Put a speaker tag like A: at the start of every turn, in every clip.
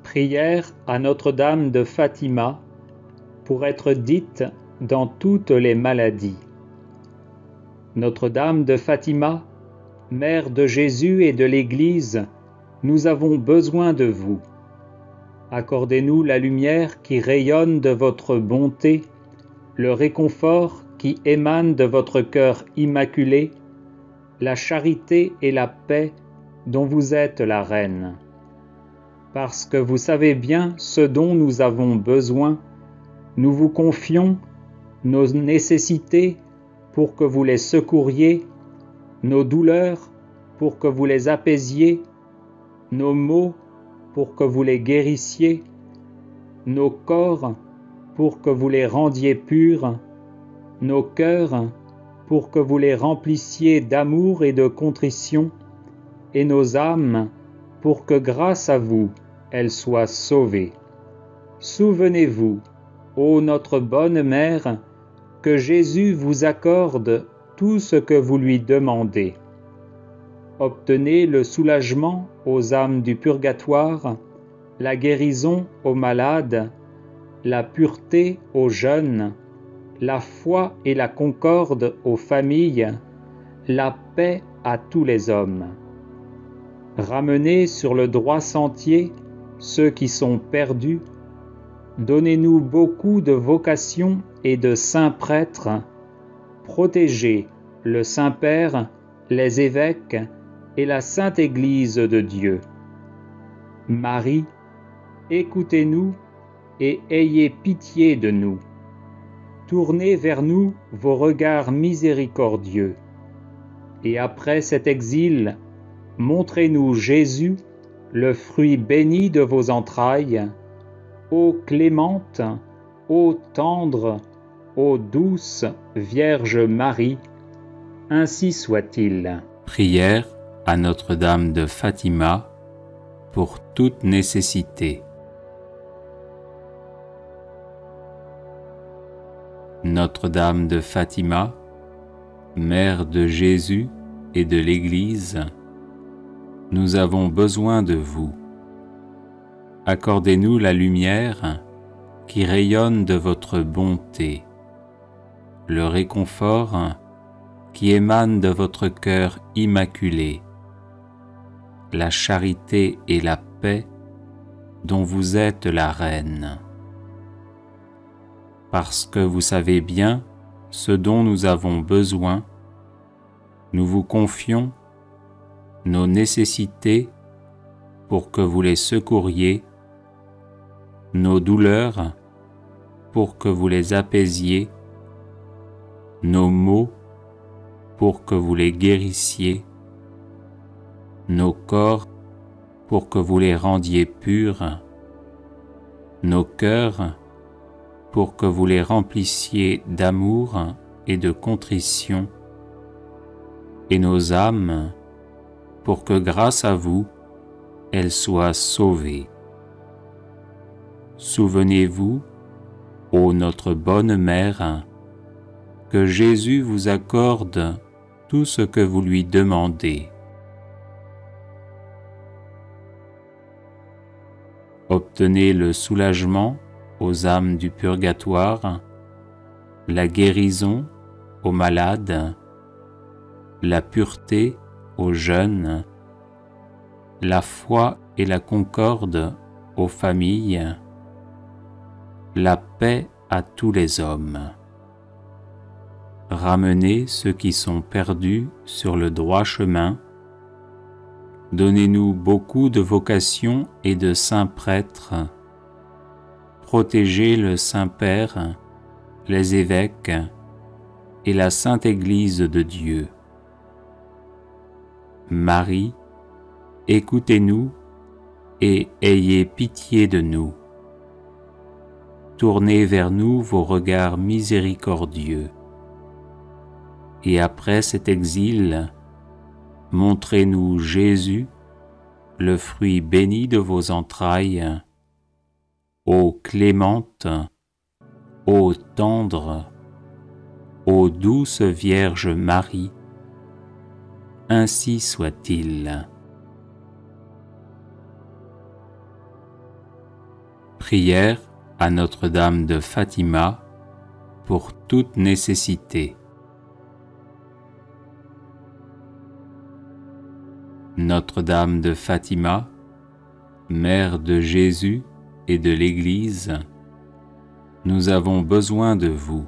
A: Prière à Notre-Dame de Fatima pour être dite dans toutes les maladies. Notre-Dame de Fatima, Mère de Jésus et de l'Église, nous avons besoin de vous. Accordez-nous la lumière qui rayonne de votre bonté, le réconfort qui émane de votre cœur immaculé, la charité et la paix dont vous êtes la reine. Parce que vous savez bien ce dont nous avons besoin, nous vous confions nos nécessités pour que vous les secouriez, nos douleurs pour que vous les apaisiez, nos maux pour que vous les guérissiez, nos corps pour que vous les rendiez purs, nos cœurs pour que vous les remplissiez d'amour et de contrition, et nos âmes pour que grâce à vous, elles soient sauvées. Souvenez-vous, ô notre bonne Mère, que Jésus vous accorde tout ce que vous lui demandez. Obtenez le soulagement aux âmes du purgatoire, la guérison aux malades, la pureté aux jeunes, la foi et la concorde aux familles, la paix à tous les hommes. Ramenez sur le droit sentier ceux qui sont perdus, donnez-nous beaucoup de vocations et de saints prêtres, protégez le Saint-Père, les évêques et la Sainte Église de Dieu. Marie, écoutez-nous et ayez pitié de nous. Tournez vers nous vos regards miséricordieux. Et après cet exil, montrez-nous Jésus, le fruit béni de vos entrailles, ô clémente, ô tendre, ô douce Vierge Marie, ainsi soit-il.
B: Prière à Notre-Dame de Fatima pour toute nécessité. Notre-Dame de Fatima, Mère de Jésus et de l'Église, nous avons besoin de vous. Accordez-nous la lumière qui rayonne de votre bonté, le réconfort qui émane de votre cœur immaculé, la charité et la paix dont vous êtes la reine. Parce que vous savez bien ce dont nous avons besoin, nous vous confions nos nécessités pour que vous les secouriez, nos douleurs pour que vous les apaisiez, nos maux pour que vous les guérissiez, nos corps pour que vous les rendiez purs, nos cœurs pour que vous les remplissiez d'amour et de contrition, et nos âmes pour que grâce à vous, elles soient sauvées. Souvenez-vous, ô notre bonne Mère, que Jésus vous accorde tout ce que vous lui demandez. Obtenez le soulagement aux âmes du purgatoire, la guérison aux malades, la pureté aux jeunes, la foi et la concorde aux familles, la paix à tous les hommes. Ramenez ceux qui sont perdus sur le droit chemin. Donnez-nous beaucoup de vocations et de saints prêtres. Protégez le Saint-Père, les évêques et la Sainte Église de Dieu. Marie, écoutez-nous et ayez pitié de nous. Tournez vers nous vos regards miséricordieux. Et après cet exil, montrez-nous Jésus, le fruit béni de vos entrailles, ô clémente, ô tendre, ô douce Vierge Marie, ainsi soit-il. Prière à Notre-Dame de Fatima pour toute nécessité. Notre-Dame de Fatima, Mère de Jésus et de l'Église, nous avons besoin de vous.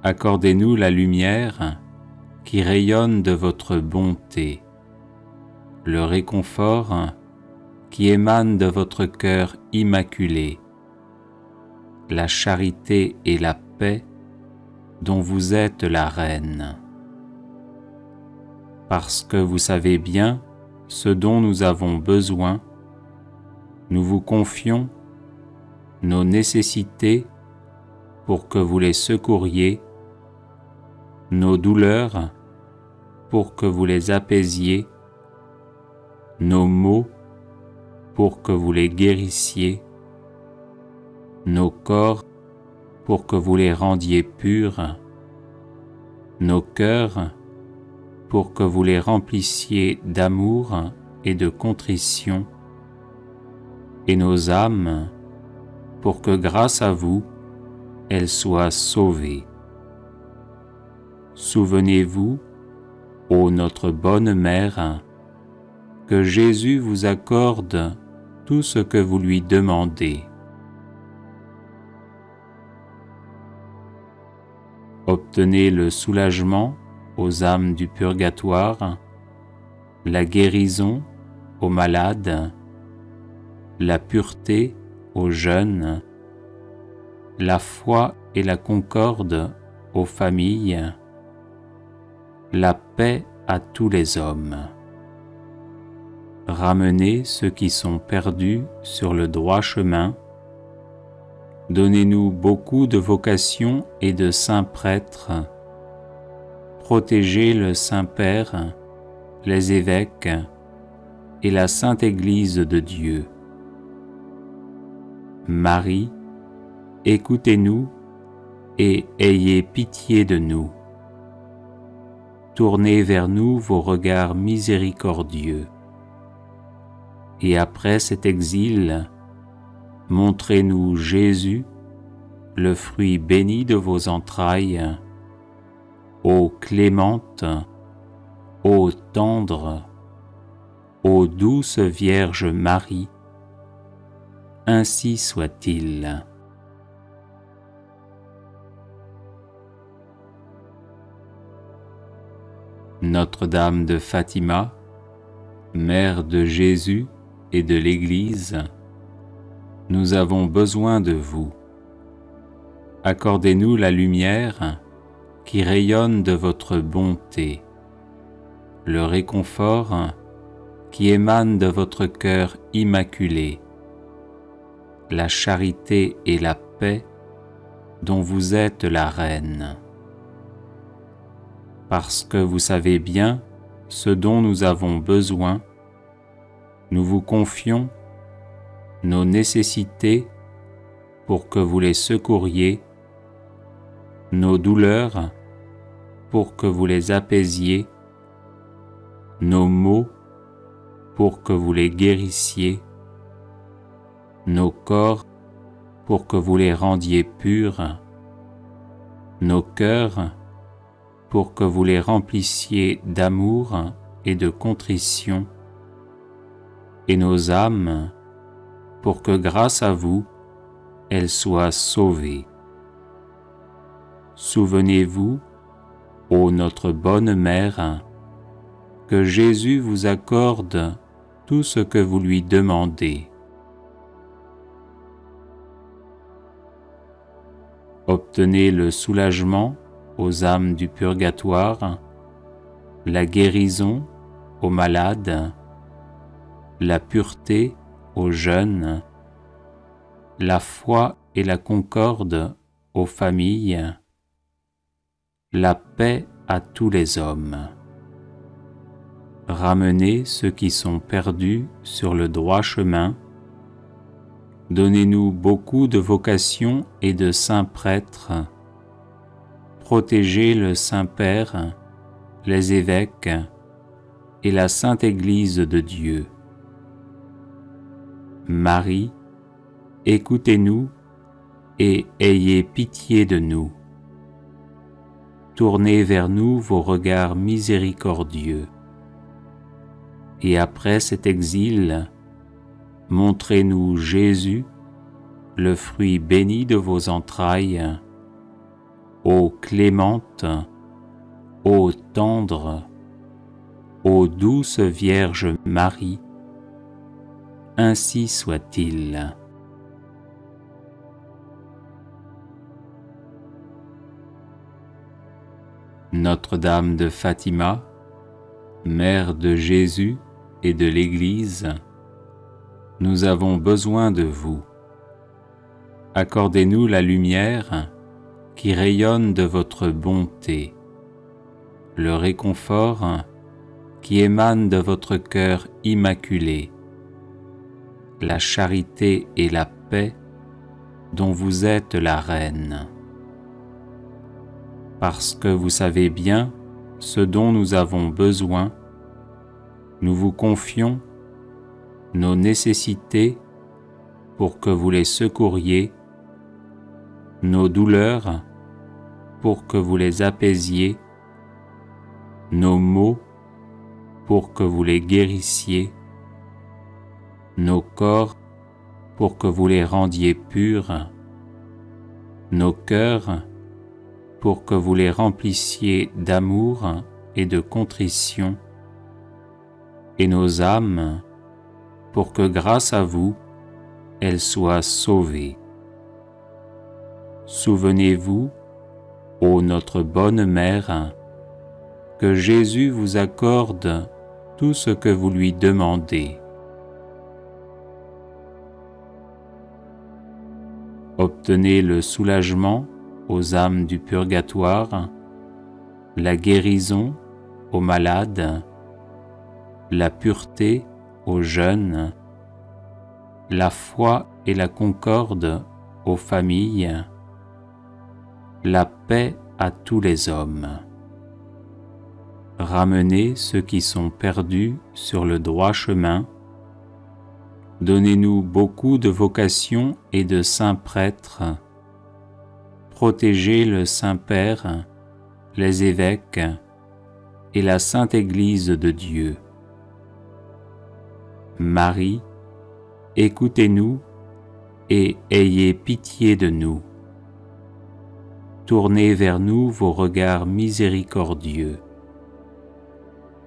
B: Accordez-nous la lumière qui rayonne de votre bonté, le réconfort qui émane de votre cœur immaculé, la charité et la paix dont vous êtes la reine. Parce que vous savez bien ce dont nous avons besoin, nous vous confions nos nécessités pour que vous les secouriez, nos douleurs pour que vous les apaisiez, nos maux pour que vous les guérissiez, nos corps pour que vous les rendiez purs, nos cœurs pour que vous les remplissiez d'amour et de contrition, et nos âmes pour que grâce à vous, elles soient sauvées. Souvenez-vous, ô notre bonne Mère, que Jésus vous accorde tout ce que vous lui demandez. Obtenez le soulagement aux âmes du purgatoire, la guérison aux malades, la pureté aux jeunes, la foi et la concorde aux familles, la paix à tous les hommes. Ramenez ceux qui sont perdus sur le droit chemin. Donnez-nous beaucoup de vocations et de saints prêtres. Protégez le Saint-Père, les évêques et la Sainte Église de Dieu. Marie, écoutez-nous et ayez pitié de nous. Tournez vers nous vos regards miséricordieux. Et après cet exil, montrez-nous Jésus, le fruit béni de vos entrailles, ô clémente, ô tendre, ô douce Vierge Marie, ainsi soit-il. Notre-Dame de Fatima, Mère de Jésus et de l'Église, nous avons besoin de vous. Accordez-nous la lumière qui rayonne de votre bonté, le réconfort qui émane de votre cœur immaculé, la charité et la paix dont vous êtes la reine. Parce que vous savez bien ce dont nous avons besoin, nous vous confions nos nécessités pour que vous les secouriez, nos douleurs pour que vous les apaisiez, nos maux pour que vous les guérissiez, nos corps pour que vous les rendiez purs, nos cœurs pour que vous les remplissiez d'amour et de contrition, et nos âmes pour que grâce à vous, elles soient sauvées. Souvenez-vous, ô notre bonne Mère, que Jésus vous accorde tout ce que vous lui demandez. Obtenez le soulagement aux âmes du purgatoire, la guérison aux malades, la pureté aux jeunes, la foi et la concorde aux familles, la paix à tous les hommes. Ramenez ceux qui sont perdus sur le droit chemin. Donnez-nous beaucoup de vocations et de saints prêtres. Protégez le Saint-Père, les évêques et la Sainte Église de Dieu. Marie, écoutez-nous et ayez pitié de nous. Tournez vers nous vos regards miséricordieux. Et après cet exil, montrez-nous Jésus, le fruit béni de vos entrailles, ô clémente, ô tendre, ô douce Vierge Marie, ainsi soit-il. Notre-Dame de Fatima, Mère de Jésus et de l'Église, nous avons besoin de vous. Accordez-nous la lumière qui rayonne de votre bonté, le réconfort qui émane de votre cœur immaculé, la charité et la paix dont vous êtes la reine. Parce que vous savez bien ce dont nous avons besoin, nous vous confions nos nécessités pour que vous les secouriez, nos douleurs pour que vous les apaisiez, nos maux pour que vous les guérissiez, nos corps pour que vous les rendiez purs, nos cœurs pour que vous les remplissiez d'amour et de contrition, et nos âmes pour que grâce à vous, elles soient sauvées. Souvenez-vous, ô notre bonne Mère, que Jésus vous accorde tout ce que vous lui demandez. Obtenez le soulagement aux âmes du purgatoire, la guérison aux malades, la pureté aux jeunes, la foi et la concorde aux familles, la paix à tous les hommes. Ramenez ceux qui sont perdus sur le droit chemin. Donnez-nous beaucoup de vocations et de saints prêtres. Protégez le Saint-Père, les évêques et la Sainte Église de Dieu. Marie, écoutez-nous et ayez pitié de nous. Tournez vers nous vos regards miséricordieux.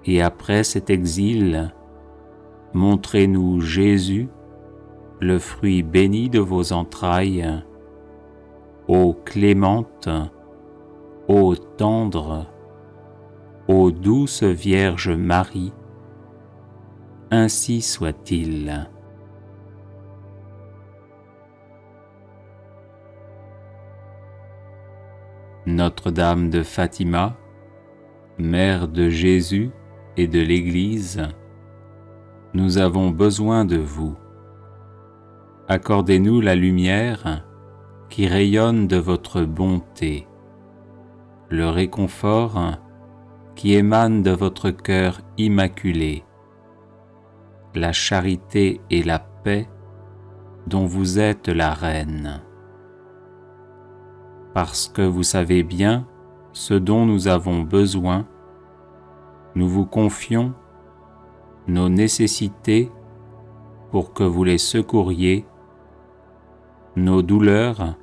B: Et après cet exil, montrez-nous Jésus, le fruit béni de vos entrailles, ô clémente, ô tendre, ô douce Vierge Marie, ainsi soit-il. Notre-Dame de Fatima, Mère de Jésus et de l'Église, nous avons besoin de vous. Accordez-nous la lumière qui rayonne de votre bonté, le réconfort qui émane de votre cœur immaculé, la charité et la paix dont vous êtes la reine. Parce que vous savez bien ce dont nous avons besoin, nous vous confions nos nécessités pour que vous les secouriez, nos douleurs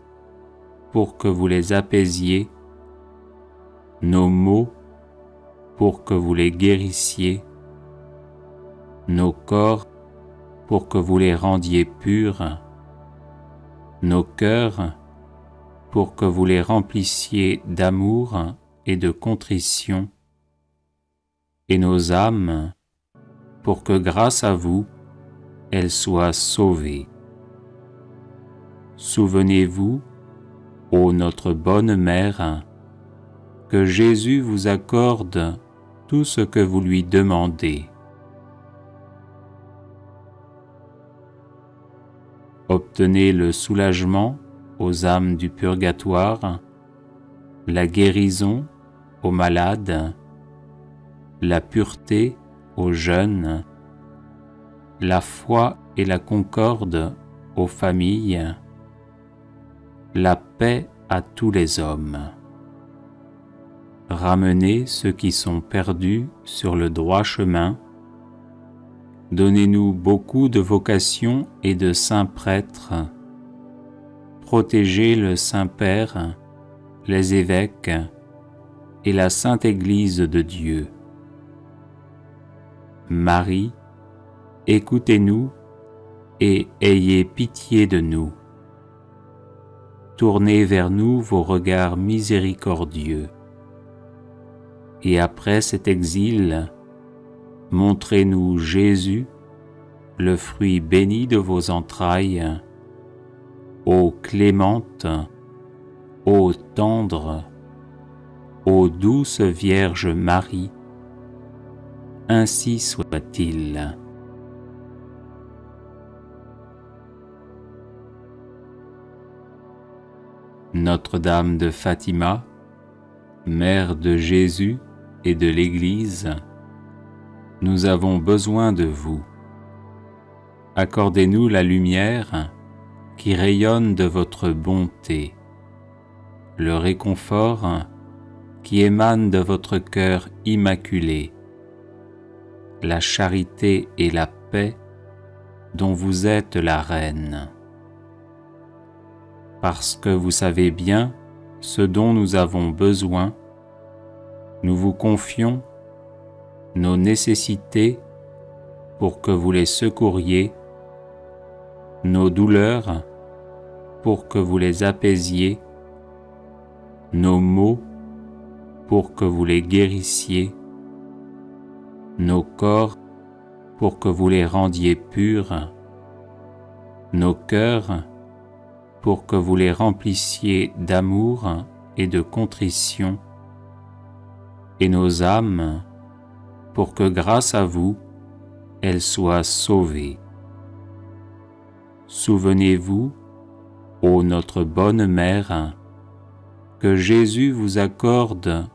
B: pour que vous les apaisiez, nos maux pour que vous les guérissiez, nos corps pour que vous les rendiez purs, nos cœurs pour que vous les remplissiez d'amour et de contrition, et nos âmes pour que grâce à vous, elles soient sauvées. Souvenez-vous, ô notre bonne Mère, que Jésus vous accorde tout ce que vous lui demandez. Obtenez le soulagement aux âmes du purgatoire, la guérison aux malades, la pureté aux jeunes, la foi et la concorde aux familles, la paix à tous les hommes. Ramenez ceux qui sont perdus sur le droit chemin. Donnez-nous beaucoup de vocations et de saints prêtres. Protégez le Saint-Père, les évêques et la Sainte Église de Dieu. Marie, écoutez-nous et ayez pitié de nous. Tournez vers nous vos regards miséricordieux. Et après cet exil, montrez-nous Jésus, le fruit béni de vos entrailles, ô clémente, ô tendre, ô douce Vierge Marie, ainsi soit-il. Notre-Dame de Fatima, Mère de Jésus et de l'Église, nous avons besoin de vous. Accordez-nous la lumière qui rayonne de votre bonté, le réconfort qui émane de votre cœur immaculé, la charité et la paix dont vous êtes la reine. Parce que vous savez bien ce dont nous avons besoin, nous vous confions nos nécessités pour que vous les secouriez, nos douleurs pour que vous les apaisiez, nos maux pour que vous les guérissiez, nos corps pour que vous les rendiez purs, nos cœurs pour que vous les remplissiez d'amour et de contrition, et nos âmes pour que grâce à vous, elles soient sauvées. Souvenez-vous, ô notre bonne Mère, que Jésus vous accorde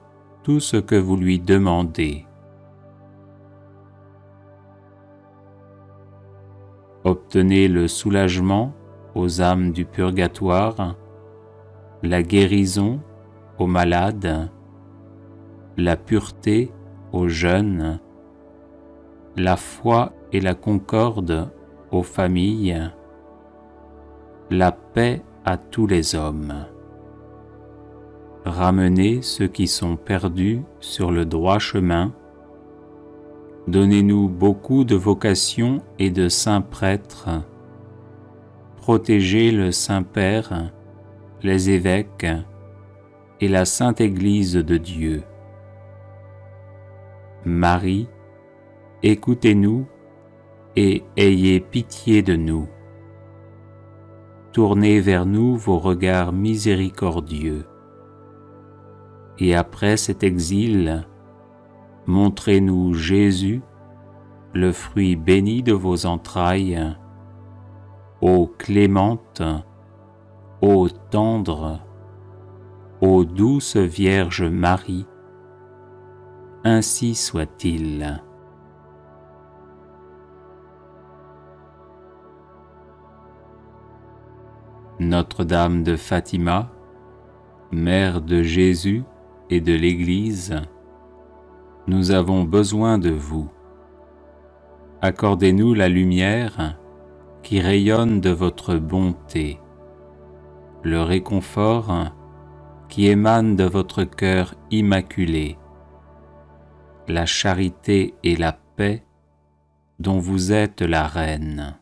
B: tout ce que vous lui demandez. Obtenez le soulagement aux âmes du purgatoire, la guérison aux malades, la pureté aux jeunes, la foi et la concorde aux familles, la paix à tous les hommes. Ramenez ceux qui sont perdus sur le droit chemin. Donnez-nous beaucoup de vocations et de saints prêtres. Protégez le Saint-Père, les évêques et la Sainte Église de Dieu. Marie, écoutez-nous et ayez pitié de nous. Tournez vers nous vos regards miséricordieux. Et après cet exil, montrez-nous Jésus, le fruit béni de vos entrailles, ô clémente, ô tendre, ô douce Vierge Marie, ainsi soit-il. Notre-Dame de Fatima, Mère de Jésus et de l'Église, nous avons besoin de vous. Accordez-nous la lumière qui rayonne de votre bonté, le réconfort qui émane de votre cœur immaculé, la charité et la paix dont vous êtes la reine.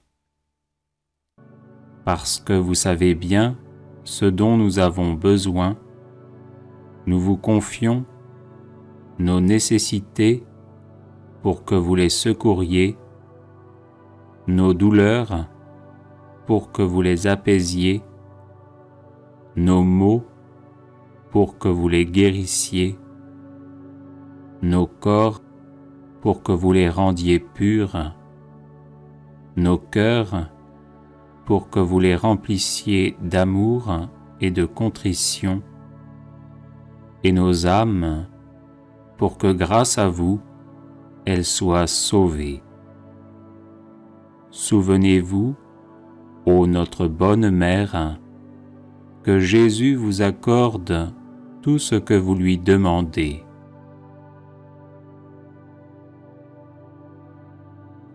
B: Parce que vous savez bien ce dont nous avons besoin, nous vous confions nos nécessités pour que vous les secouriez, nos douleurs pour que vous les apaisiez, nos maux pour que vous les guérissiez, nos corps pour que vous les rendiez purs, nos cœurs pour que vous les remplissiez d'amour et de contrition, et nos âmes pour que grâce à vous, elles soient sauvées. Souvenez-vous, ô notre bonne mère, que Jésus vous accorde tout ce que vous lui demandez.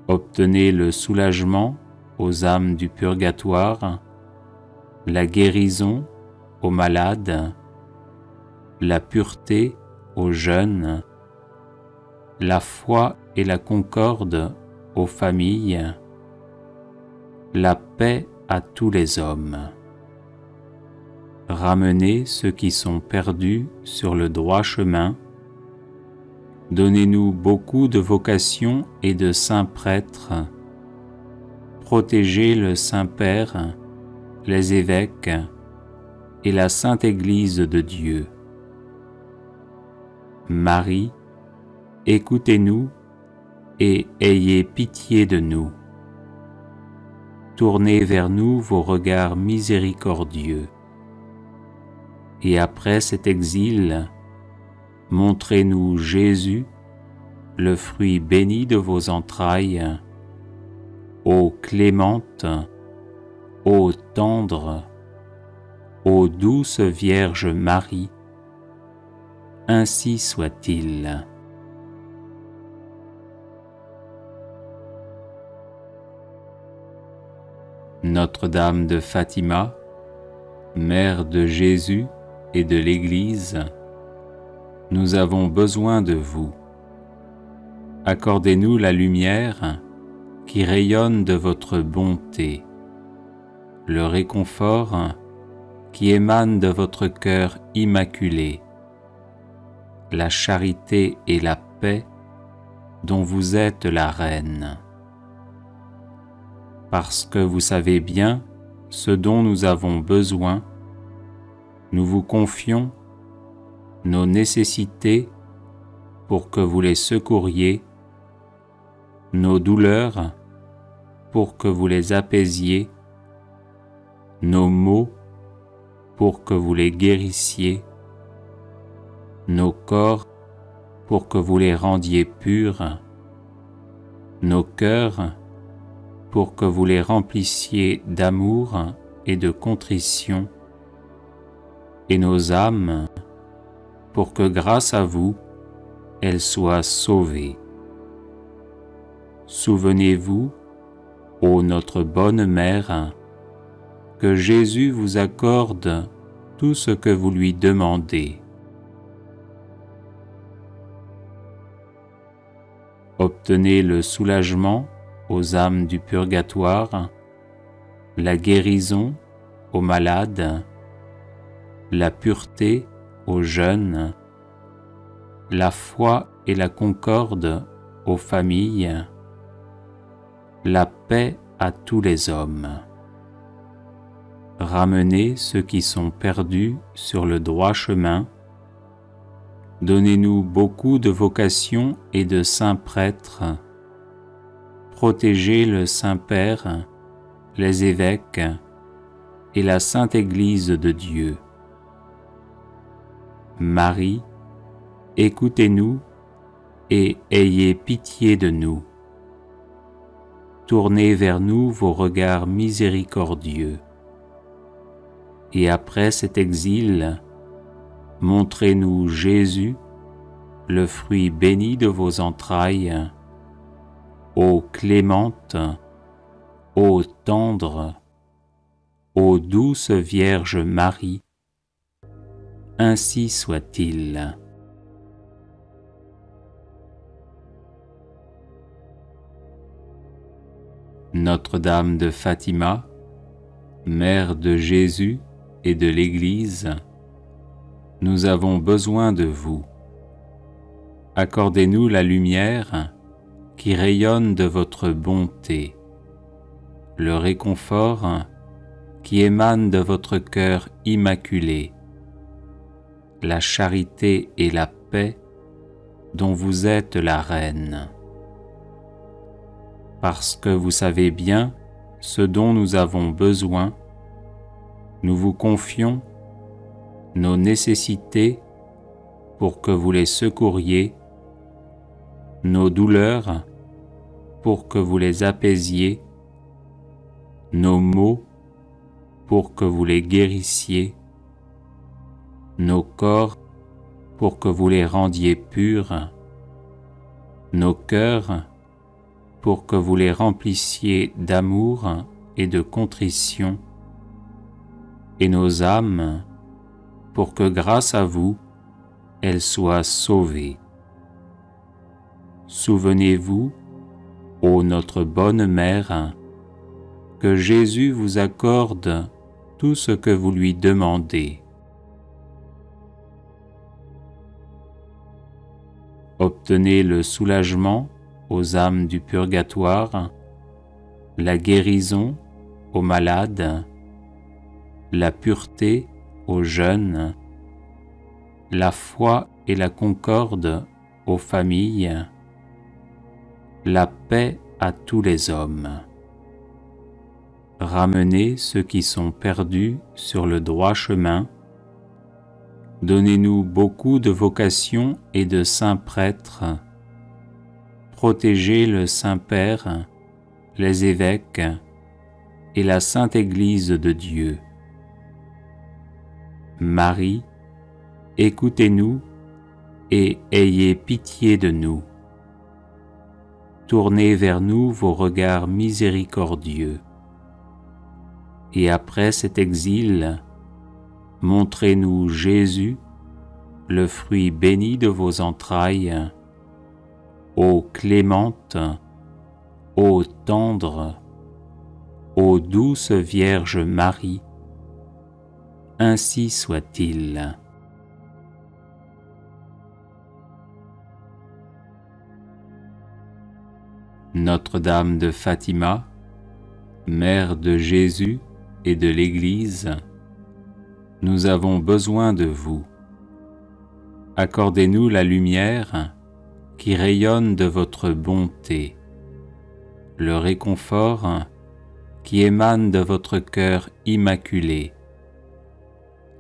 B: Obtenez le soulagement aux âmes du purgatoire, la guérison aux malades, la pureté aux jeunes, la foi et la concorde aux familles, la paix à tous les hommes. Ramenez ceux qui sont perdus sur le droit chemin. Donnez-nous beaucoup de vocations et de saints prêtres. Protégez le Saint-Père, les évêques et la Sainte Église de Dieu. Marie, écoutez-nous et ayez pitié de nous. Tournez vers nous vos regards miséricordieux. Et après cet exil, montrez-nous Jésus, le fruit béni de vos entrailles, ô clémente, ô tendre, ô douce Vierge Marie, ainsi soit-il. Notre-Dame de Fatima, Mère de Jésus et de l'Église, nous avons besoin de vous. Accordez-nous la lumière qui rayonne de votre bonté, le réconfort qui émane de votre cœur immaculé, la charité et la paix dont vous êtes la reine. Parce que vous savez bien ce dont nous avons besoin, nous vous confions nos nécessités pour que vous les secouriez, nos douleurs pour que vous les apaisiez, nos maux pour que vous les guérissiez, nos corps pour que vous les rendiez purs, nos cœurs pour que vous les remplissiez d'amour et de contrition, et nos âmes pour que grâce à vous, elles soient sauvées. Souvenez-vous, ô notre bonne Mère, que Jésus vous accorde tout ce que vous lui demandez. Obtenez le soulagement aux âmes du purgatoire, la guérison aux malades, la pureté aux jeunes, la foi et la concorde aux familles, la paix à tous les hommes. Ramenez ceux qui sont perdus sur le droit chemin. Donnez-nous beaucoup de vocations et de saints prêtres. Protégez le Saint-Père, les évêques et la Sainte Église de Dieu. Marie, écoutez-nous et ayez pitié de nous. Tournez vers nous vos regards miséricordieux. Et après cet exil, montrez-nous Jésus, le fruit béni de vos entrailles, ô clémente, ô tendre, ô douce Vierge Marie, ainsi soit-il. Notre-Dame de Fatima, Mère de Jésus et de l'Église, nous avons besoin de vous. Accordez-nous la lumière qui rayonne de votre bonté, le réconfort qui émane de votre cœur immaculé, la charité et la paix dont vous êtes la reine. Parce que vous savez bien ce dont nous avons besoin, nous vous confions nos nécessités pour que vous les secouriez, nos douleurs pour que vous les apaisiez, nos maux pour que vous les guérissiez, nos corps pour que vous les rendiez purs, nos cœurs pour que vous les remplissiez d'amour et de contrition, et nos âmes pour que grâce à vous, elles soient sauvées. Souvenez-vous, ô notre bonne Mère, que Jésus vous accorde tout ce que vous lui demandez. Obtenez le soulagement aux âmes du purgatoire, la guérison aux malades, la pureté aux jeunes, la foi et la concorde aux familles, la paix à tous les hommes. Ramenez ceux qui sont perdus sur le droit chemin. Donnez-nous beaucoup de vocations et de saints prêtres. Protégez le Saint-Père, les évêques et la Sainte Église de Dieu. Marie, écoutez-nous et ayez pitié de nous. Tournez vers nous vos regards miséricordieux. Et après cet exil, montrez-nous Jésus, le fruit béni de vos entrailles, ô clémente, ô tendre, ô douce Vierge Marie, ainsi soit-il. Notre-Dame de Fatima, Mère de Jésus et de l'Église, nous avons besoin de vous. Accordez-nous la lumière qui rayonne de votre bonté, le réconfort qui émane de votre cœur immaculé,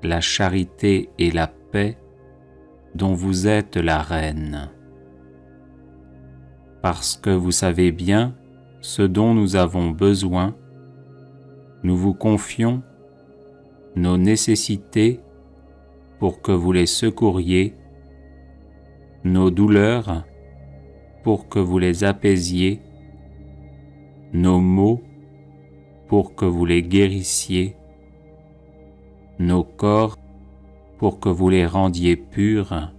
B: la charité et la paix dont vous êtes la reine. Parce que vous savez bien ce dont nous avons besoin, nous vous confions nos nécessités pour que vous les secouriez, nos douleurs pour que vous les apaisiez, nos maux pour que vous les guérissiez, nos corps pour que vous les rendiez purs,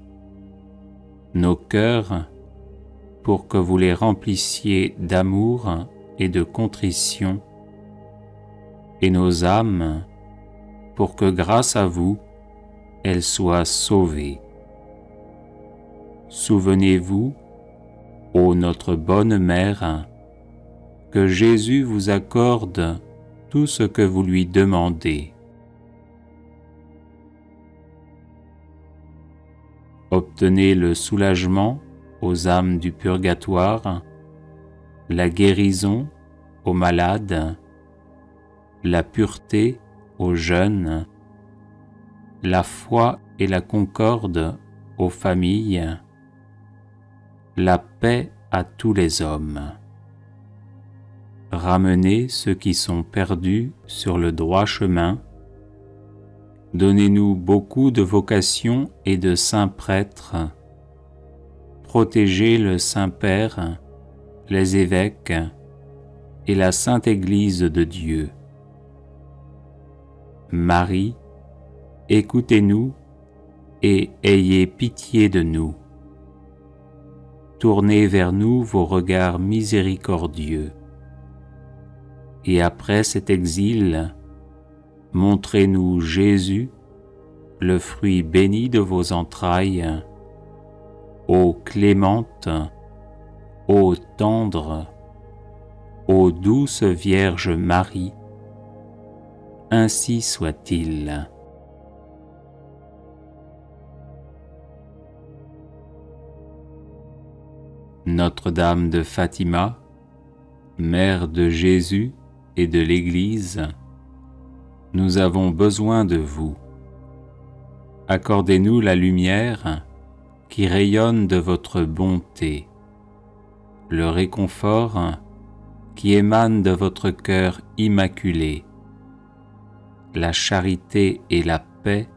B: nos cœurs pour que vous les remplissiez d'amour et de contrition, et nos âmes pour que grâce à vous, elles soient sauvées. Souvenez-vous, ô notre bonne Mère, que Jésus vous accorde tout ce que vous lui demandez. Obtenez le soulagement aux âmes du purgatoire, la guérison aux malades, la pureté aux jeunes, la foi et la concorde aux familles, la paix à tous les hommes. Ramenez ceux qui sont perdus sur le droit chemin. Donnez-nous beaucoup de vocations et de saints prêtres. Protégez le Saint-Père, les évêques et la Sainte Église de Dieu. Marie, écoutez-nous et ayez pitié de nous. Tournez vers nous vos regards miséricordieux. Et après cet exil, montrez-nous Jésus, le fruit béni de vos entrailles, ô clémente, ô tendre, ô douce Vierge Marie, ainsi soit-il. Notre-Dame de Fatima, Mère de Jésus et de l'Église, nous avons besoin de vous. Accordez-nous la lumière qui rayonne de votre bonté, le réconfort qui émane de votre cœur immaculé, la charité et la paix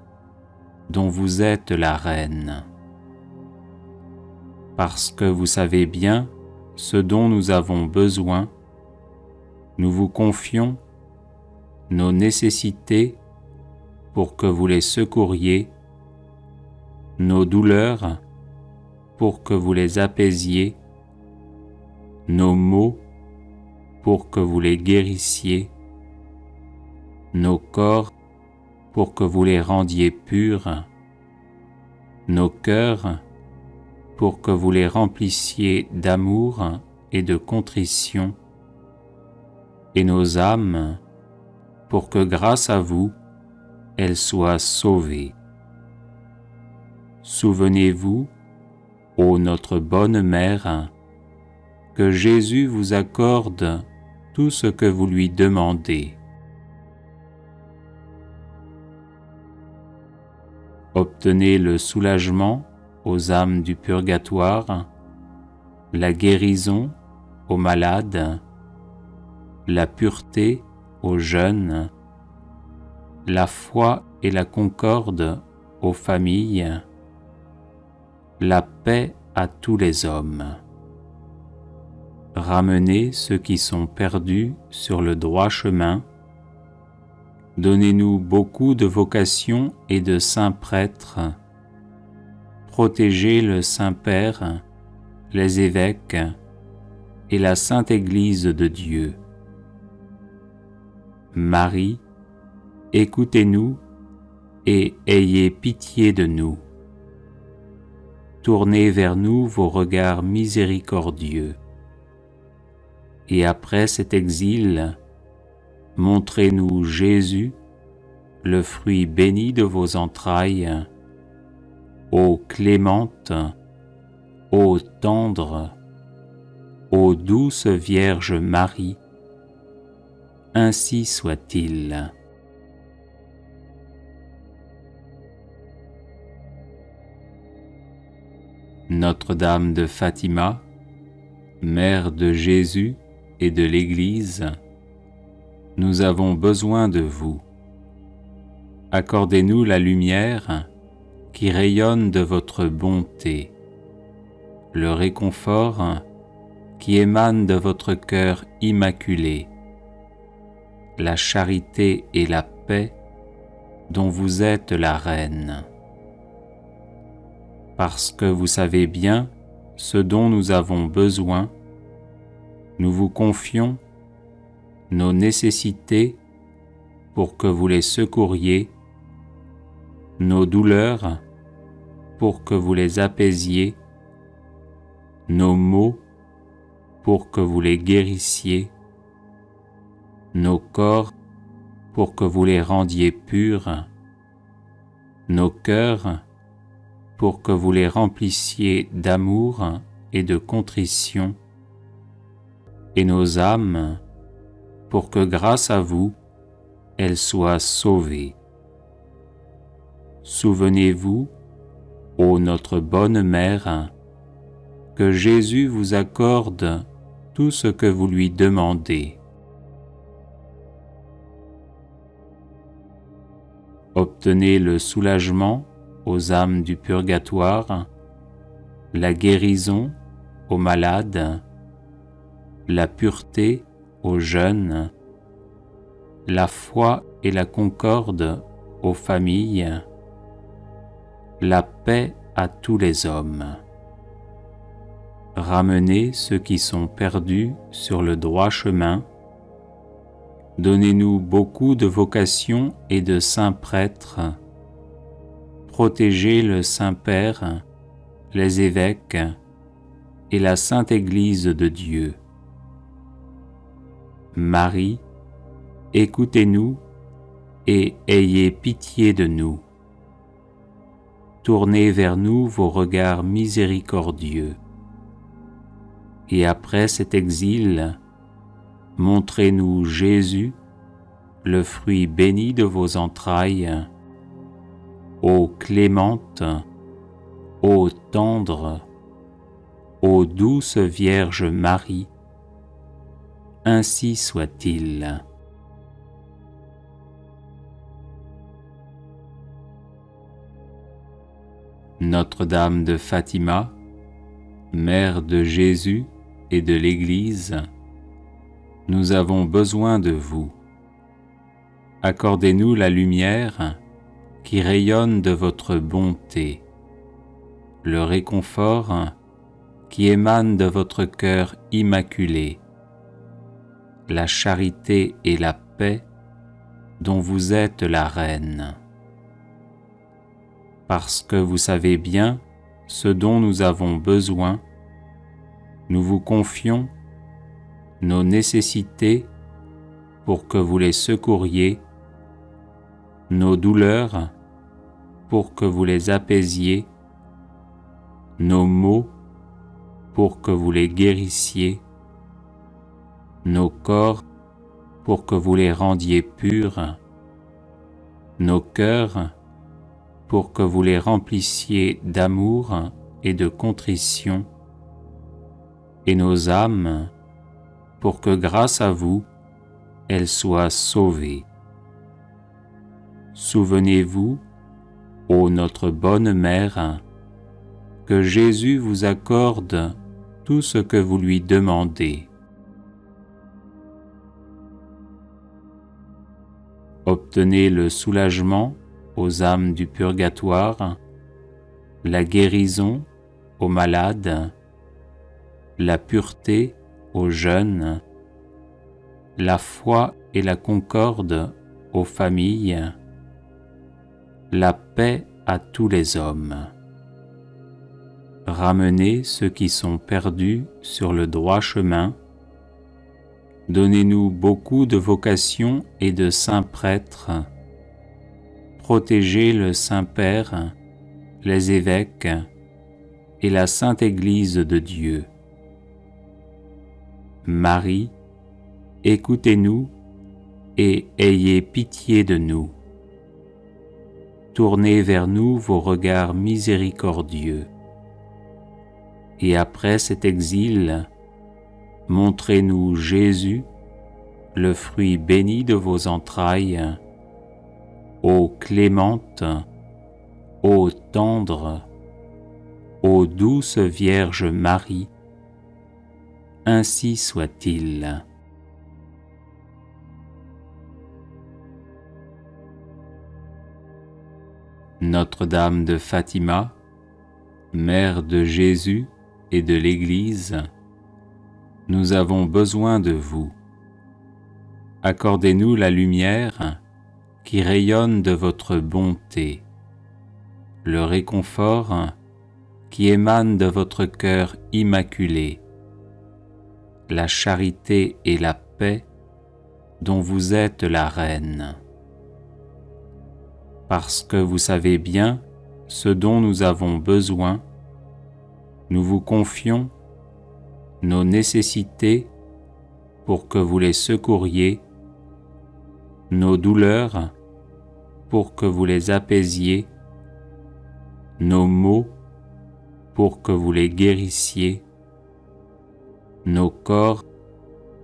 B: dont vous êtes la reine. Parce que vous savez bien ce dont nous avons besoin, nous vous confions nos nécessités pour que vous les secouriez, nos douleurs pour que vous les apaisiez, nos maux pour que vous les guérissiez, nos corps pour que vous les rendiez purs, nos cœurs pour que vous les remplissiez d'amour et de contrition, et nos âmes pour que grâce à vous, elles soient sauvées. Souvenez-vous, ô notre bonne Mère, que Jésus vous accorde tout ce que vous lui demandez. Obtenez le soulagement aux âmes du purgatoire, la guérison aux malades, la pureté aux jeunes, la foi et la concorde aux familles, la paix à tous les hommes. Ramenez ceux qui sont perdus sur le droit chemin. Donnez-nous beaucoup de vocations et de saints prêtres. Protégez le Saint-Père, les évêques et la Sainte Église de Dieu. Marie, écoutez-nous et ayez pitié de nous. Tournez vers nous vos regards miséricordieux. Et après cet exil, montrez-nous Jésus, le fruit béni de vos entrailles, ô clémente, ô tendre, ô douce Vierge Marie, ainsi soit-il. Notre-Dame de Fatima, Mère de Jésus et de l'Église, nous avons besoin de vous. Accordez-nous la lumière qui rayonne de votre bonté, le réconfort qui émane de votre cœur immaculé, la charité et la paix dont vous êtes la reine. Parce que vous savez bien ce dont nous avons besoin, nous vous confions nos nécessités pour que vous les secouriez, nos douleurs pour que vous les apaisiez, nos maux pour que vous les guérissiez, nos corps pour que vous les rendiez purs, nos cœurs pour que vous les remplissiez d'amour et de contrition, et nos âmes pour que grâce à vous, elles soient sauvées. Souvenez-vous, ô notre bonne Mère, que Jésus vous accorde tout ce que vous lui demandez. Obtenez le soulagement aux âmes du purgatoire, la guérison aux malades, la pureté aux jeunes, la foi et la concorde aux familles, la paix à tous les hommes. Ramenez ceux qui sont perdus sur le droit chemin. Donnez-nous beaucoup de vocations et de saints prêtres. Protégez le Saint-Père, les évêques et la Sainte Église de Dieu. Marie, écoutez-nous et ayez pitié de nous. Tournez vers nous vos regards miséricordieux. Et après cet exil, montrez-nous Jésus, le fruit béni de vos entrailles, ô clémente, ô tendre, ô douce Vierge Marie, ainsi soit-il. Notre-Dame de Fatima, Mère de Jésus et de l'Église, nous avons besoin de vous. Accordez-nous la lumière qui rayonne de votre bonté, le réconfort qui émane de votre cœur immaculé, la charité et la paix dont vous êtes la reine. Parce que vous savez bien ce dont nous avons besoin, nous vous confions nos nécessités pour que vous les secouriez, nos douleurs pour que vous les apaisiez, nos maux pour que vous les guérissiez, nos corps pour que vous les rendiez purs, nos cœurs pour que vous les remplissiez d'amour et de contrition, et nos âmes pour que grâce à vous, elles soient sauvées. Souvenez-vous, ô notre bonne Mère, que Jésus vous accorde tout ce que vous lui demandez. Obtenez le soulagement aux âmes du purgatoire, la guérison aux malades, la pureté aux jeunes, la foi et la concorde aux familles, la paix à tous les hommes. Ramenez ceux qui sont perdus sur le droit chemin. Donnez-nous beaucoup de vocations et de saints prêtres. Protégez le Saint-Père, les évêques et la Sainte Église de Dieu. Marie, écoutez-nous et ayez pitié de nous. Tournez vers nous vos regards miséricordieux. Et après cet exil, montrez-nous Jésus, le fruit béni de vos entrailles, ô clémente, ô tendre, ô douce Vierge Marie, ainsi soit-il. Notre-Dame de Fatima, Mère de Jésus et de l'Église, nous avons besoin de vous. Accordez-nous la lumière qui rayonne de votre bonté, le réconfort qui émane de votre cœur immaculé, la charité et la paix dont vous êtes la reine. Parce que vous savez bien ce dont nous avons besoin, nous vous confions nos nécessités pour que vous les secouriez, nos douleurs pour que vous les apaisiez, nos maux pour que vous les guérissiez, nos corps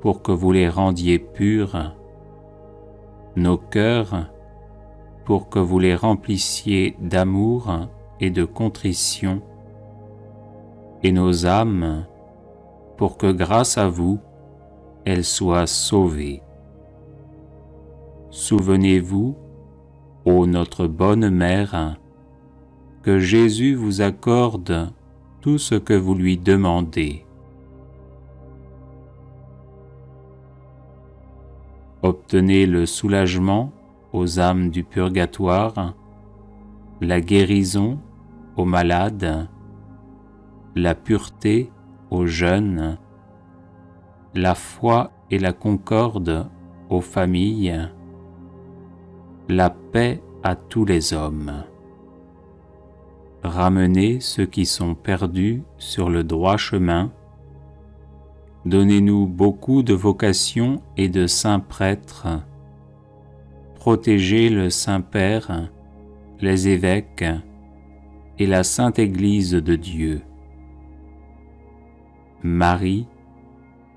B: pour que vous les rendiez purs, nos cœurs pour que vous les remplissiez d'amour et de contrition, et nos âmes pour que grâce à vous, elles soient sauvées. Souvenez-vous, ô notre bonne Mère, que Jésus vous accorde tout ce que vous lui demandez. Obtenez le soulagement aux âmes du purgatoire, la guérison aux malades, la pureté aux jeunes, la foi et la concorde aux familles, la paix à tous les hommes. Ramenez ceux qui sont perdus sur le droit chemin. Donnez-nous beaucoup de vocations et de saints prêtres. Protégez le Saint-Père, les évêques et la Sainte Église de Dieu. Marie,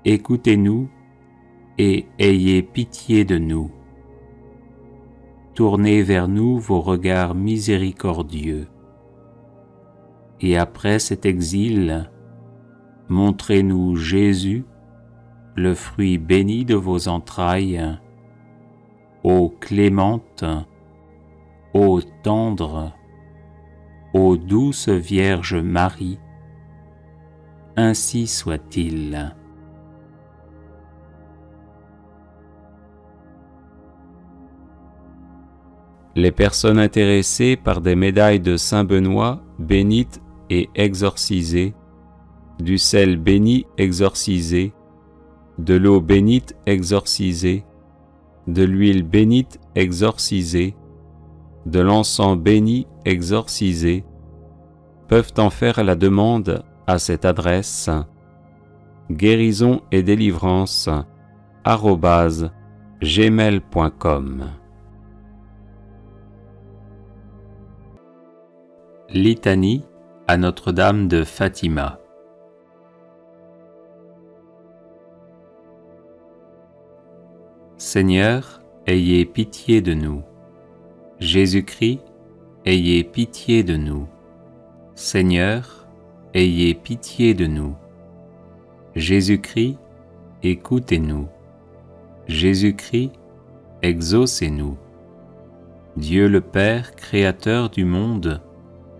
B: écoutez-nous et ayez pitié de nous. Tournez vers nous vos regards miséricordieux. Et après cet exil, montrez-nous Jésus, le fruit béni de vos entrailles, ô clémente, ô tendre, ô douce Vierge Marie, ainsi soit-il. Les personnes intéressées par des médailles de Saint Benoît bénites et exorcisées, du sel béni exorcisé, de l'eau bénite exorcisée, de l'huile bénite exorcisée, de l'encens béni exorcisé, peuvent en faire la demande à cette adresse guérison et délivrance @gmail.com. Litanie à Notre-Dame de Fatima. Seigneur, ayez pitié de nous. Jésus-Christ, ayez pitié de nous. Seigneur, ayez pitié de nous. Jésus-Christ, écoutez-nous. Jésus-Christ, exaucez-nous. Dieu le Père, Créateur du monde,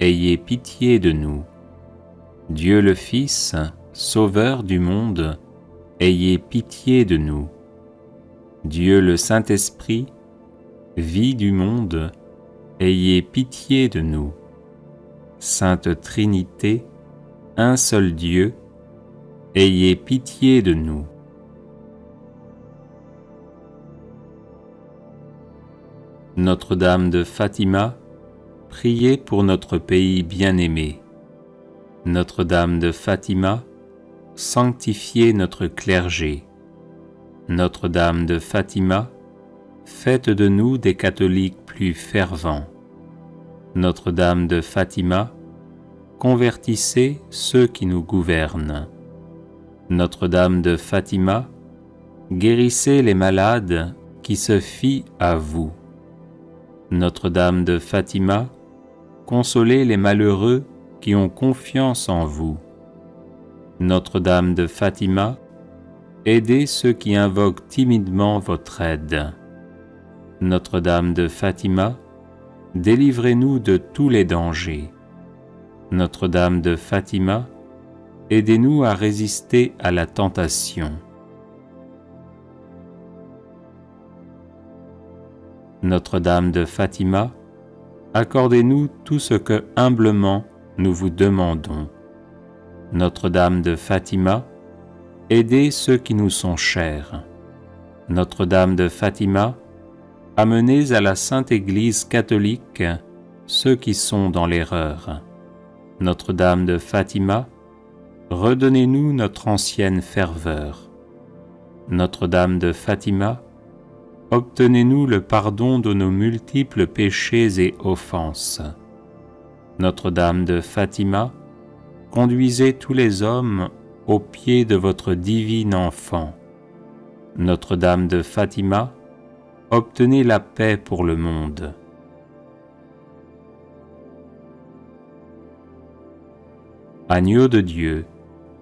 B: ayez pitié de nous. Dieu le Fils, Sauveur du monde, ayez pitié de nous. Dieu le Saint-Esprit, vie du monde, ayez pitié de nous. Sainte Trinité, un seul Dieu, ayez pitié de nous. Notre-Dame de Fatima, priez pour notre pays bien-aimé. Notre-Dame de Fatima, sanctifiez notre clergé. Notre-Dame de Fatima, faites de nous des catholiques plus fervents. Notre-Dame de Fatima, convertissez ceux qui nous gouvernent. Notre-Dame de Fatima, guérissez les malades qui se fient à vous. Notre-Dame de Fatima, consolez les malheureux qui ont confiance en vous. Notre-Dame de Fatima, aidez ceux qui invoquent timidement votre aide. Notre-Dame de Fatima, délivrez-nous de tous les dangers. Notre-Dame de Fatima, aidez-nous à résister à la tentation. Notre-Dame de Fatima, accordez-nous tout ce que humblement nous vous demandons. Notre-Dame de Fatima, aidez ceux qui nous sont chers. Notre-Dame de Fatima, amenez à la Sainte Église catholique ceux qui sont dans l'erreur. Notre-Dame de Fatima, redonnez-nous notre ancienne ferveur. Notre-Dame de Fatima, obtenez-nous le pardon de nos multiples péchés et offenses. Notre-Dame de Fatima, conduisez tous les hommes au pied de votre divine enfant. Notre-Dame de Fatima, obtenez la paix pour le monde. Agneau de Dieu,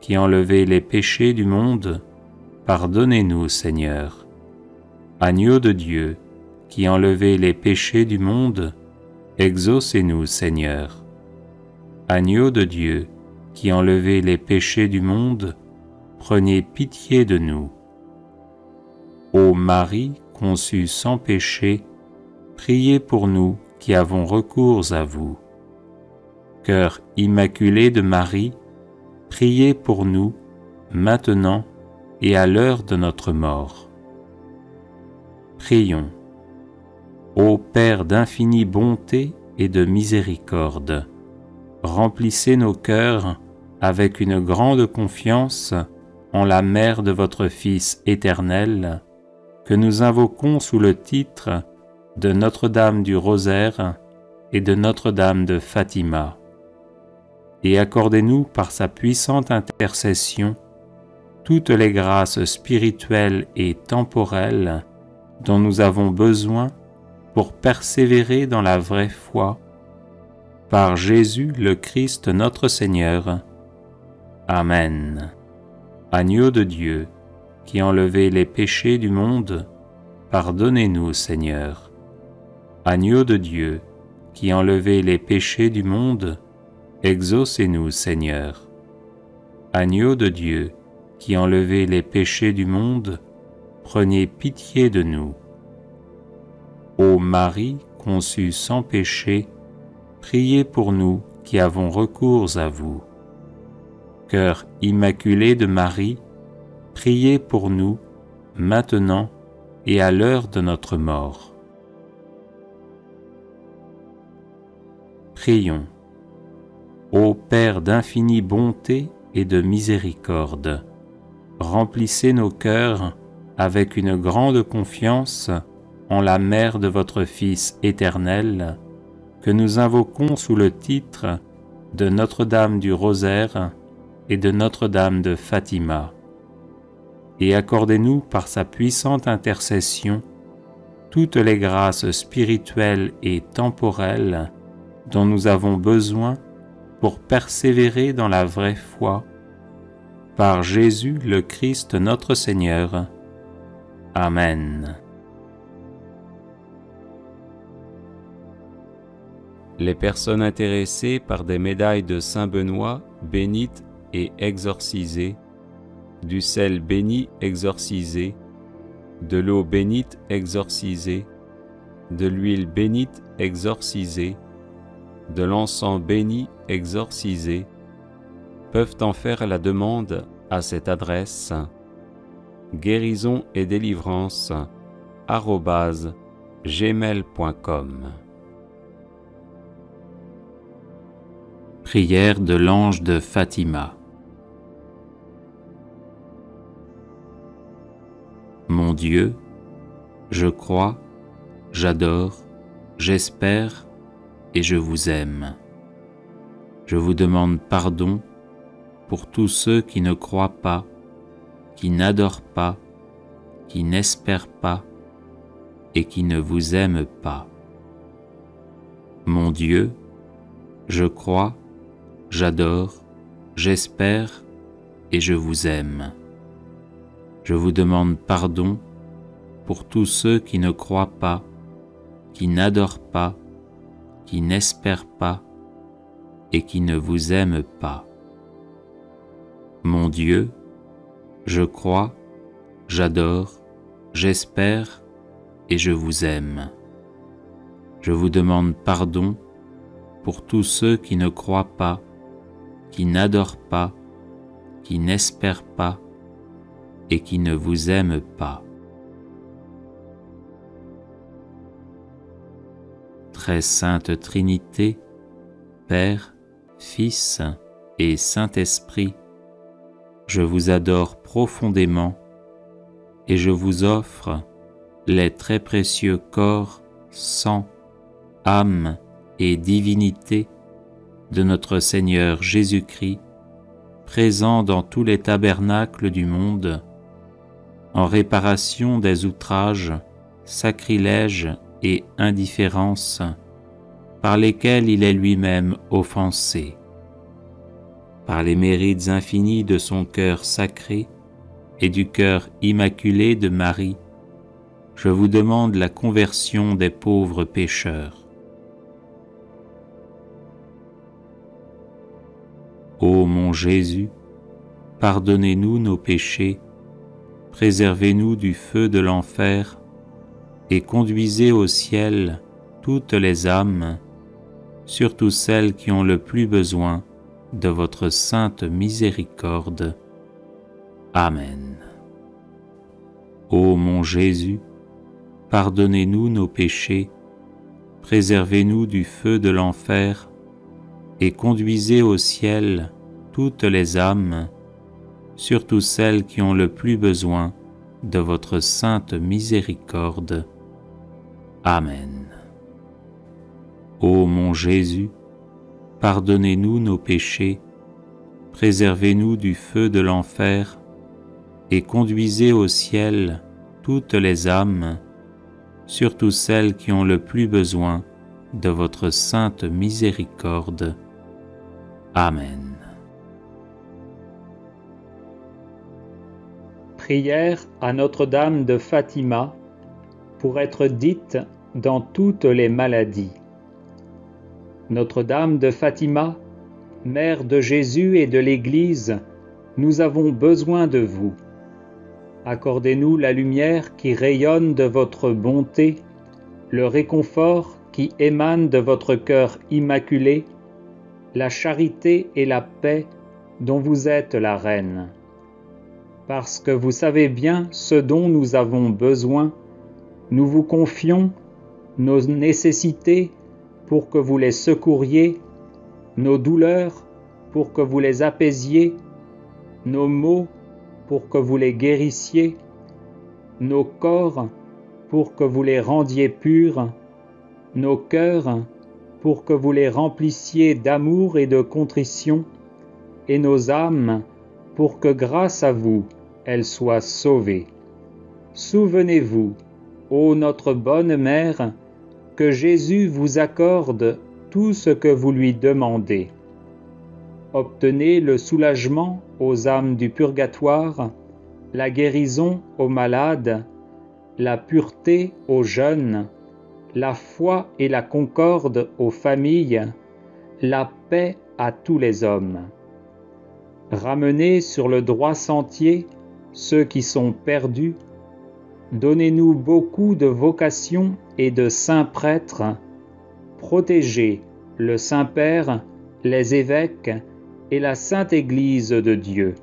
B: qui enlevez les péchés du monde, pardonnez-nous, Seigneur. Agneau de Dieu, qui enlevez les péchés du monde, exaucez-nous, Seigneur. Agneau de Dieu, qui enlevez les péchés du monde, prenez pitié de nous. Ô Marie, conçue sans péché, priez pour nous qui avons recours à vous. Cœur immaculé de Marie, priez pour nous, maintenant et à l'heure de notre mort. Prions. Ô Père d'infinie bonté et de miséricorde, remplissez nos cœurs avec une grande confiance en la Mère de votre Fils éternel, que nous invoquons sous le titre de Notre-Dame du Rosaire et de Notre-Dame de Fatima. Et accordez-nous par sa puissante intercession toutes les grâces spirituelles et temporelles dont nous avons besoin pour persévérer dans la vraie foi, par Jésus le Christ notre Seigneur. Amen. Agneau de Dieu, qui enlevez les péchés du monde, pardonnez-nous, Seigneur. Agneau de Dieu, qui enlevez les péchés du monde, exaucez-nous, Seigneur. Agneau de Dieu, qui enlevez les péchés du monde, prenez pitié de nous. Ô Marie conçue sans péché, priez pour nous qui avons recours à vous. Cœur immaculé de Marie, priez pour nous, maintenant et à l'heure de notre mort. Prions. Ô Père d'infinie bonté et de miséricorde, remplissez nos cœurs avec une grande confiance en la Mère de votre Fils éternel, que nous invoquons sous le titre de Notre-Dame du Rosaire et de Notre-Dame de Fatima. Et accordez-nous par sa puissante intercession toutes les grâces spirituelles et temporelles dont nous avons besoin pour persévérer dans la vraie foi, par Jésus le Christ notre Seigneur. Amen. Les personnes intéressées par des médailles de Saint Benoît bénites et exorcisées, du sel béni exorcisé, de l'eau bénite exorcisée, de l'huile bénite exorcisée, de l'encens béni exorcisé, peuvent en faire la demande à cette adresse: guérison et délivrance @gmail.com. Prière de l'ange de Fatima. Mon Dieu, je crois, j'adore, j'espère et je vous aime. Je vous demande pardon pour tous ceux qui ne croient pas, qui n'adorent pas, qui n'espèrent pas et qui ne vous aiment pas. Mon Dieu, je crois, j'adore, j'espère et je vous aime. Je vous demande pardon pour tous ceux qui ne croient pas, qui n'adorent pas, qui n'espèrent pas et qui ne vous aiment pas. Mon Dieu, je crois, j'adore, j'espère et je vous aime. Je vous demande pardon pour tous ceux qui ne croient pas, qui n'adorent pas, qui n'espèrent pas et qui ne vous aiment pas. Très sainte Trinité, Père, Fils et Saint-Esprit, je vous adore profondément et je vous offre les très précieux corps, sang, âme et divinité de notre Seigneur Jésus-Christ, présent dans tous les tabernacles du monde, en réparation des outrages, sacrilèges et indifférences par lesquels il est lui-même offensé. Par les mérites infinis de son cœur sacré et du cœur immaculé de Marie, je vous demande la conversion des pauvres pécheurs. Ô mon Jésus, pardonnez-nous nos péchés, préservez-nous du feu de l'enfer et conduisez au ciel toutes les âmes, surtout celles qui ont le plus besoin de votre sainte miséricorde. Amen. Ô mon Jésus, pardonnez-nous nos péchés, préservez-nous du feu de l'enfer et conduisez au ciel toutes les âmes, surtout celles qui ont le plus besoin de votre sainte miséricorde. Amen. Ô mon Jésus, pardonnez-nous nos péchés, préservez-nous du feu de l'enfer et conduisez au ciel toutes les âmes, surtout celles qui ont le plus besoin de votre sainte miséricorde. Amen.
A: Prière à Notre-Dame de Fatima pour être dite dans toutes les maladies. Notre-Dame de Fatima, Mère de Jésus et de l'Église, nous avons besoin de vous. Accordez-nous la lumière qui rayonne de votre bonté, le réconfort qui émane de votre cœur immaculé, la charité et la paix dont vous êtes la reine. Parce que vous savez bien ce dont nous avons besoin, nous vous confions nos nécessités pour que vous les secouriez, nos douleurs pour que vous les apaisiez, nos maux pour que vous les guérissiez, nos corps pour que vous les rendiez purs, nos cœurs pour que vous les remplissiez d'amour et de contrition, et nos âmes pour que grâce à vous, elles soient sauvées. Souvenez-vous, ô notre bonne Mère, que Jésus vous accorde tout ce que vous lui demandez. Obtenez le soulagement aux âmes du purgatoire, la guérison aux malades, la pureté aux jeunes, la foi et la concorde aux familles, la paix à tous les hommes. Ramenez sur le droit sentier ceux qui sont perdus, donnez-nous beaucoup de vocations et de saints prêtres, protégez le Saint-Père, les évêques et la Sainte Église de Dieu.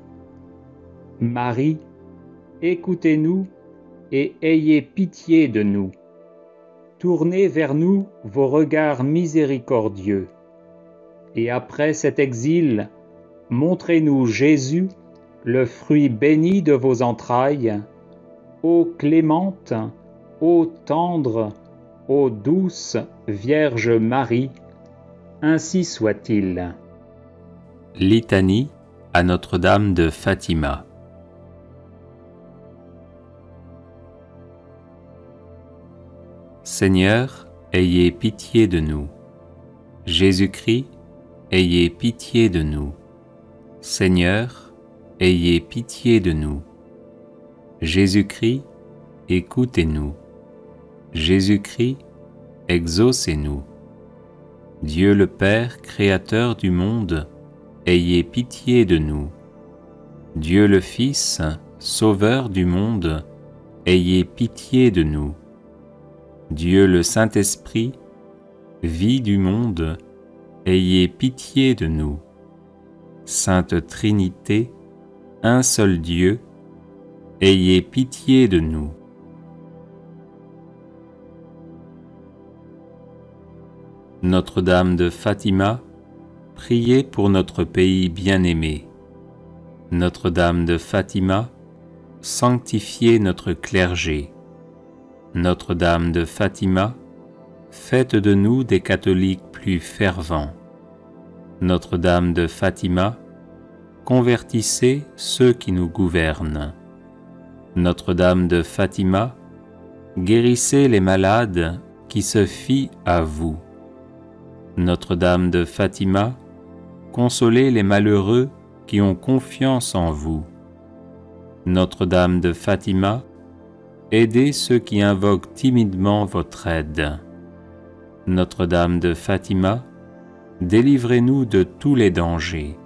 A: Marie, écoutez-nous et ayez pitié de nous. Tournez vers nous vos regards miséricordieux. Et après cet exil, montrez-nous Jésus, le fruit béni de vos entrailles, ô clémente, ô tendre, ô douce Vierge Marie, ainsi soit-il.
B: Litanie à Notre-Dame de Fatima. Seigneur, ayez pitié de nous. Jésus-Christ, ayez pitié de nous. Seigneur, ayez pitié de nous. Jésus-Christ, écoutez-nous. Jésus-Christ, exaucez-nous. Dieu le Père, Créateur du monde, ayez pitié de nous. Dieu le Fils, Sauveur du monde, ayez pitié de nous. Dieu le Saint-Esprit, vie du monde, ayez pitié de nous. Sainte Trinité, un seul Dieu, ayez pitié de nous. Notre-Dame de Fatima, priez pour notre pays bien-aimé. Notre-Dame de Fatima, sanctifiez notre clergé. Notre-Dame de Fatima, faites de nous des catholiques plus fervents. Notre-Dame de Fatima, convertissez ceux qui nous gouvernent. Notre-Dame de Fatima, guérissez les malades qui se fient à vous. Notre-Dame de Fatima, consolez les malheureux qui ont confiance en vous. Notre-Dame de Fatima, aidez ceux qui invoquent timidement votre aide. Notre-Dame de Fatima, délivrez-nous de tous les dangers.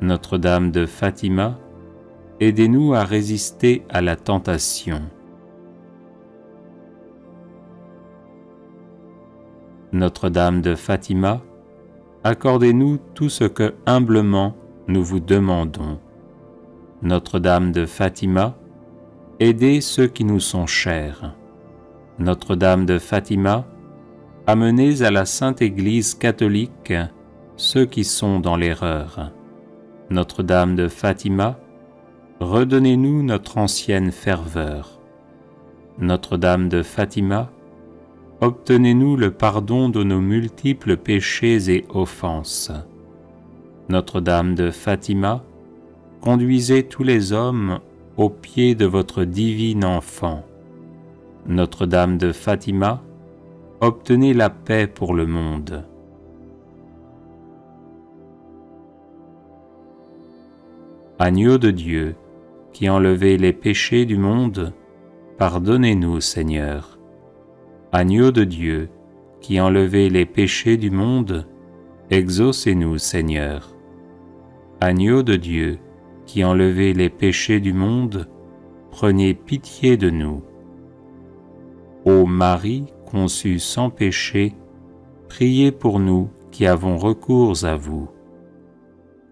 B: Notre-Dame de Fatima, aidez-nous à résister à la tentation. Notre-Dame de Fatima, accordez-nous tout ce que humblement nous vous demandons. Notre-Dame de Fatima, aidez ceux qui nous sont chers. Notre-Dame de Fatima, amenez à la Sainte Église catholique ceux qui sont dans l'erreur. Notre-Dame de Fatima, redonnez-nous notre ancienne ferveur. Notre-Dame de Fatima, obtenez-nous le pardon de nos multiples péchés et offenses. Notre-Dame de Fatima, conduisez tous les hommes aux pieds de votre divine enfant. Notre-Dame de Fatima, obtenez la paix pour le monde. Agneau de Dieu, qui enlevez les péchés du monde, pardonnez-nous, Seigneur. Agneau de Dieu, qui enlevez les péchés du monde, exaucez-nous, Seigneur. Agneau de Dieu, qui enlevez les péchés du monde, prenez pitié de nous. Ô Marie, conçue sans péché, priez pour nous qui avons recours à vous.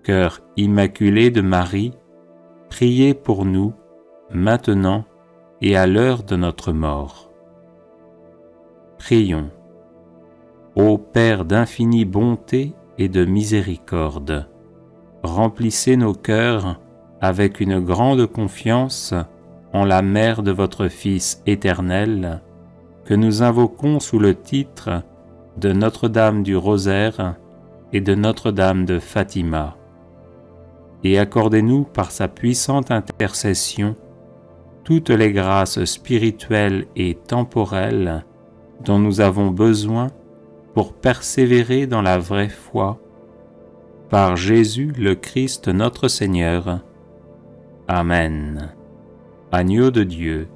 B: Cœur immaculé de Marie, priez pour nous, maintenant et à l'heure de notre mort. Prions. Ô Père d'infinie bonté et de miséricorde, remplissez nos cœurs avec une grande confiance en la Mère de votre Fils éternel, que nous invoquons sous le titre de Notre-Dame du Rosaire et de Notre-Dame de Fatima. Et accordez-nous par sa puissante intercession toutes les grâces spirituelles et temporelles dont nous avons besoin pour persévérer dans la vraie foi, par Jésus le Christ notre Seigneur. Amen. Agneau de Dieu,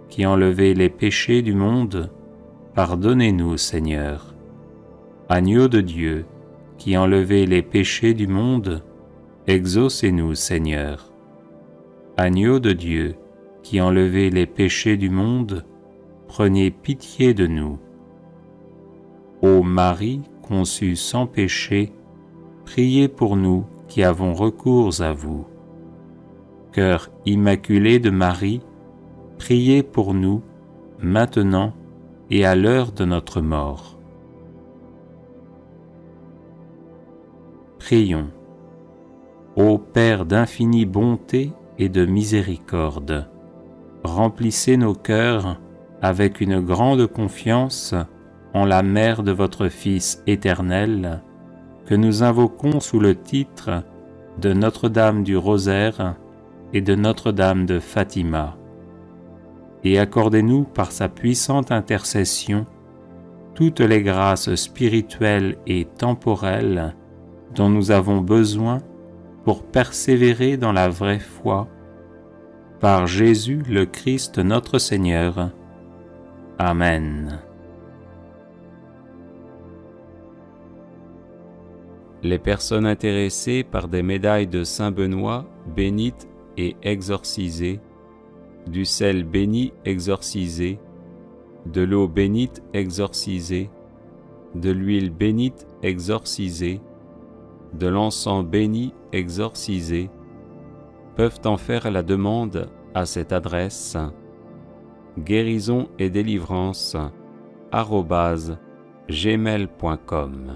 B: qui enlevez les péchés du monde, pardonnez-nous, Seigneur. Agneau de Dieu, qui enlevez les péchés du monde, exaucez-nous, Seigneur. Agneau de Dieu, qui enlevez les péchés du monde, prenez pitié de nous. Ô Marie, conçue sans péché, priez pour nous qui avons recours à vous. Cœur immaculé de Marie, priez pour nous, maintenant et à l'heure de notre mort. Prions. Ô Père d'infinie bonté et de miséricorde, remplissez nos cœurs avec une grande confiance en la Mère de votre Fils éternel, que nous invoquons sous le titre de Notre-Dame du Rosaire et de Notre-Dame de Fatima. Et accordez-nous par sa puissante intercession toutes les grâces spirituelles et temporelles dont nous avons besoin pour persévérer dans la vraie foi, par Jésus le Christ notre Seigneur. Amen. Les personnes intéressées par des médailles de Saint Benoît bénites et exorcisées, du sel béni exorcisé, de l'eau bénite exorcisée, de l'huile bénite exorcisée, de l'encens béni exorcisé, peuvent en faire la demande à cette adresse: guérison et délivrance @gmail.com.